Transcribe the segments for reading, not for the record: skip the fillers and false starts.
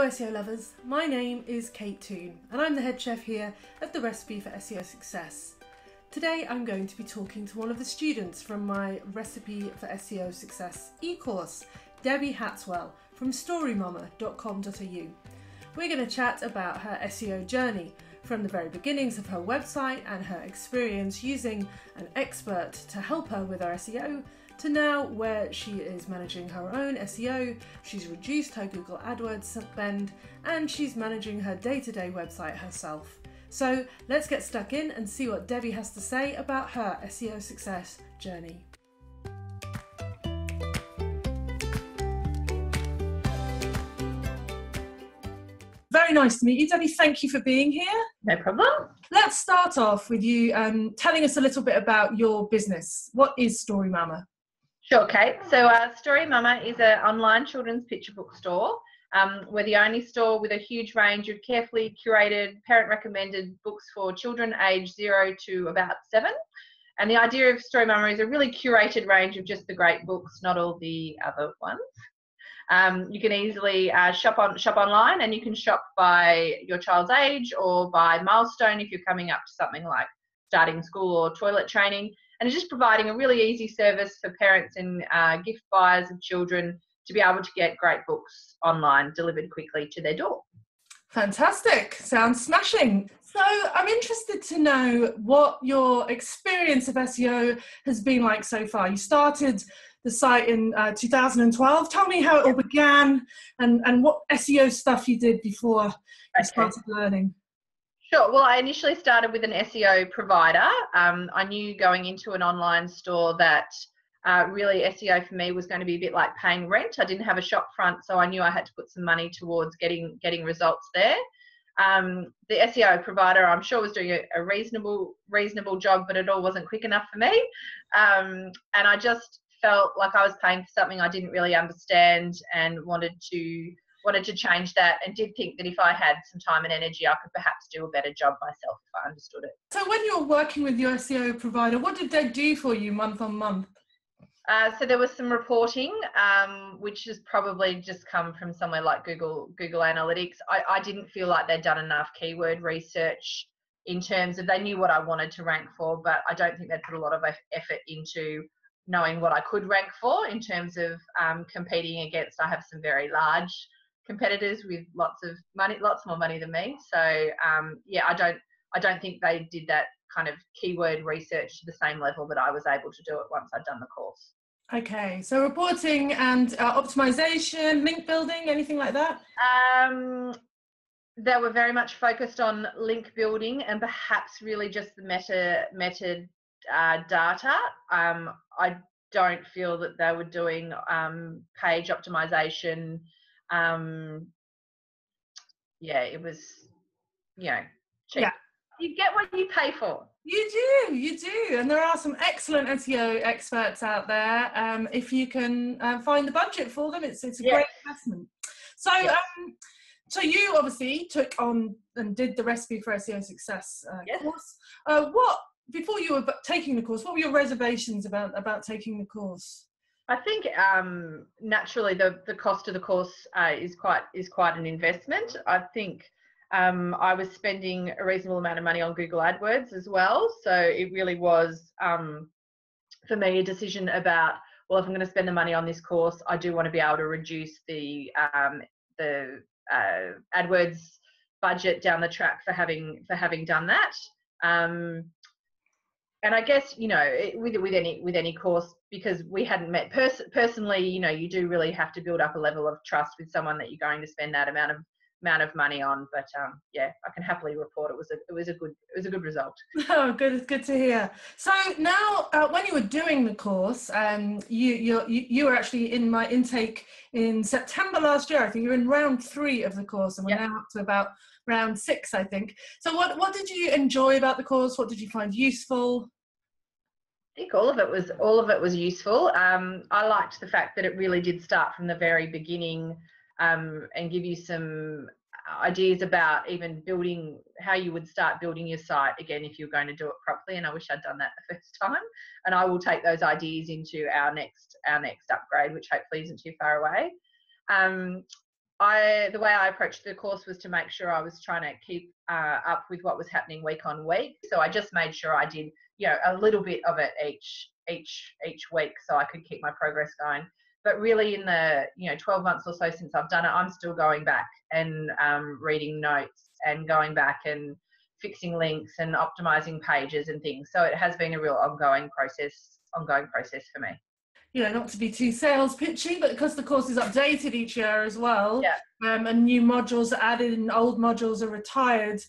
Hello SEO lovers, my name is Kate Toon and I'm the head chef here at the Recipe for SEO Success. Today I'm going to be talking to one of the students from my Recipe for SEO Success eCourse, Debbie Hatswell from storymama.com.au. We're going to chat about her SEO journey from the very beginnings of her website and her experience using an expert to help her with her SEO to now where she is managing her own SEO, she's reduced her Google AdWords spend, and she's managing her day-to-day website herself. So let's get stuck in and see what Debbie has to say about her SEO success journey. Very nice to meet you, Debbie. Thank you for being here. No problem. Let's start off with you telling us a little bit about your business. What is Story Mama? Sure, Kate. So Story Mama is an online children's picture book store. We're the only store with a huge range of carefully curated, parent-recommended books for children aged 0 to about 7. And the idea of Story Mama is a really curated range of just the great books, not all the other ones. You can easily shop online, and you can shop by your child's age or by milestone if you're coming up to something like starting school or toilet training. And it's just providing a really easy service for parents and gift buyers of children to be able to get great books online delivered quickly to their door. Fantastic. Sounds smashing. So I'm interested to know what your experience of SEO has been like so far. You started the site in 2012. Tell me how it all began and what SEO stuff you did before you started learning. Sure. Well, I initially started with an SEO provider. I knew going into an online store that really SEO for me was going to be a bit like paying rent. I didn't have a shop front, so I knew I had to put some money towards getting results there. The SEO provider, I'm sure, was doing a reasonable job, but it all wasn't quick enough for me. And I just felt like I was paying for something I didn't really understand and wanted to change that, and did think that if I had some time and energy, I could perhaps do a better job myself if I understood it. So when you were working with your SEO provider, what did they do for you month on month? So there was some reporting, which has probably just come from somewhere like Google Analytics. I didn't feel like they'd done enough keyword research in terms of, they knew what I wanted to rank for, but I don't think they'd put a lot of effort into knowing what I could rank for in terms of competing against. I have some very large competitors with lots of money, lots more money than me. So yeah, I don't think they did that kind of keyword research to the same level that I was able to do it once I'd done the course. Okay, so reporting and optimization, link building, anything like that? They were very much focused on link building and perhaps really just the meta data. I don't feel that they were doing page optimization. Yeah, it was, cheap. Yeah. You get what you pay for. You do. And there are some excellent SEO experts out there. If you can find the budget for them, it's a great investment. So, so you obviously took on and did the Recipe for SEO Success course. Before you were taking the course, what were your reservations about taking the course? I think naturally the cost of the course is quite an investment. I think I was spending a reasonable amount of money on Google AdWords as well, so it really was for me a decision about, well, if I'm going to spend the money on this course, I do want to be able to reduce the AdWords budget down the track for having done that. And I guess, with any course, because we hadn't met personally, you do really have to build up a level of trust with someone that you're going to spend that amount of money on. But yeah, I can happily report it was a good result. Oh, good to hear. So now, when you were doing the course, you were actually in my intake in September last year. I think you're in round 3 of the course, and we're now up to about round 6, I think. So what did you enjoy about the course? What did you find useful? I think all of it was useful. I liked the fact that it really did start from the very beginning and give you some ideas about even building, how you would start building your site again if you're going to do it properly. And I wish I'd done that the first time. And I will take those ideas into our next upgrade, which hopefully isn't too far away. the way I approached the course was to make sure I was trying to keep up with what was happening week on week. So I just made sure I did, a little bit of it each week, so I could keep my progress going. But really, in the 12 months or so since I've done it, I'm still going back and reading notes and going back and fixing links and optimizing pages and things. So it has been a real ongoing process for me. Not to be too sales pitchy, but because the course is updated each year as well, and new modules are added and old modules are retired,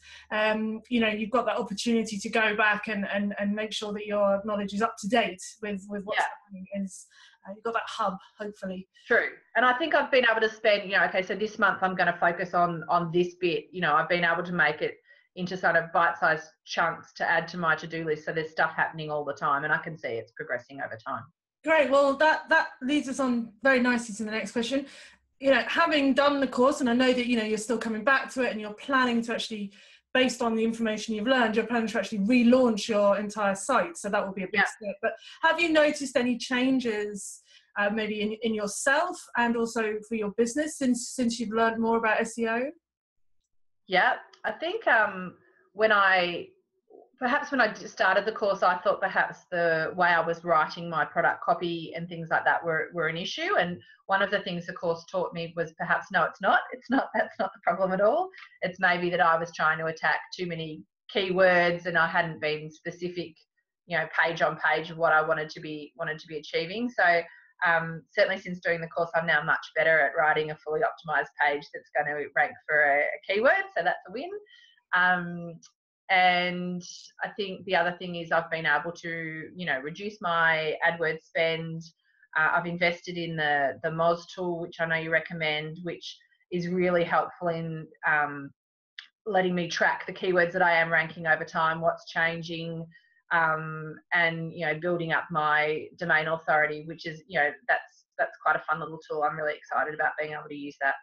you've got that opportunity to go back and make sure that your knowledge is up to date with what's happening. You've got that hub, hopefully. True. And I think I've been able to spend, so this month I'm going to focus on this bit. I've been able to make it into sort of bite-sized chunks to add to my to-do list. So there's stuff happening all the time, and I can see it's progressing over time. Great. Well, that leads us on very nicely to the next question. Having done the course, and I know that, you're still coming back to it and you're planning to actually, based on the information you've learned, you're planning to actually relaunch your entire site. So that will be a big step. But have you noticed any changes maybe in yourself and also for your business since you've learned more about SEO? Yeah, I think when I started the course, I thought perhaps the way I was writing my product copy and things like that were an issue. And one of the things the course taught me was perhaps, no, it's not. That's not the problem at all. It's maybe that I was trying to attack too many keywords and I hadn't been specific, page on page of what I wanted to be achieving. So certainly since doing the course, I'm now much better at writing a fully optimized page that's going to rank for a keyword. So that's a win. And I think the other thing is I've been able to, reduce my AdWords spend. I've invested in the Moz tool, which I know you recommend, which is really helpful in letting me track the keywords that I am ranking over time, what's changing, and building up my domain authority, which is that's quite a fun little tool. I'm really excited about being able to use that.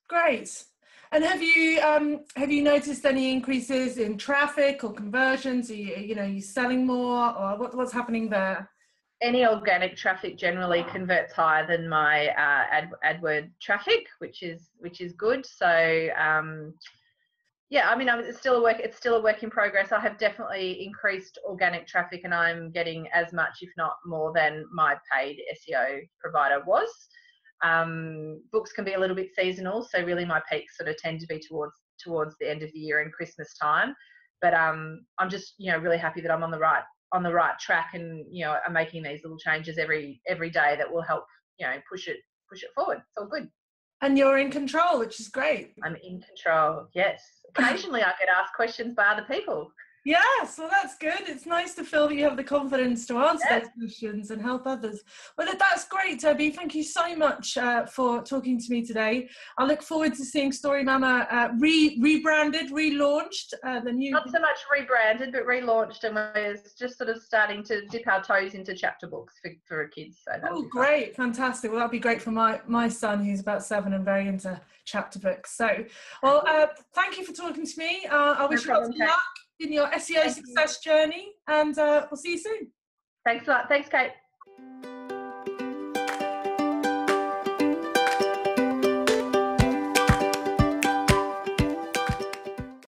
Great. And have you noticed any increases in traffic or conversions? Are you selling more, or what's happening there? Any organic traffic generally converts higher than my AdWord traffic, which is good. So it's still a work in progress. I have definitely increased organic traffic, and I'm getting as much, if not more, than my paid SEO provider was. Books can be a little bit seasonal, so really my peaks sort of tend to be towards the end of the year and Christmas time. But I'm just really happy that I'm on the right track, and I'm making these little changes every day that will help push it forward. It's all good. And you're in control, which is great. I'm in control. Yes. Occasionally I get asked questions by other people. Yes, well, that's good. It's nice to feel that you have the confidence to answer those questions and help others. Well, that's great, Toby. Thank you so much for talking to me today. I look forward to seeing Story Mama rebranded, relaunched. Not so much rebranded, but relaunched, and we're just sort of starting to dip our toes into chapter books for kids. So great, fantastic. Well, that'd be great for my son, who's about 7 and very into chapter books. So, well, thank you for talking to me. I wish you lots of luck in your SEO success journey, and we'll see you soon. Thanks a lot. Thanks, Kate.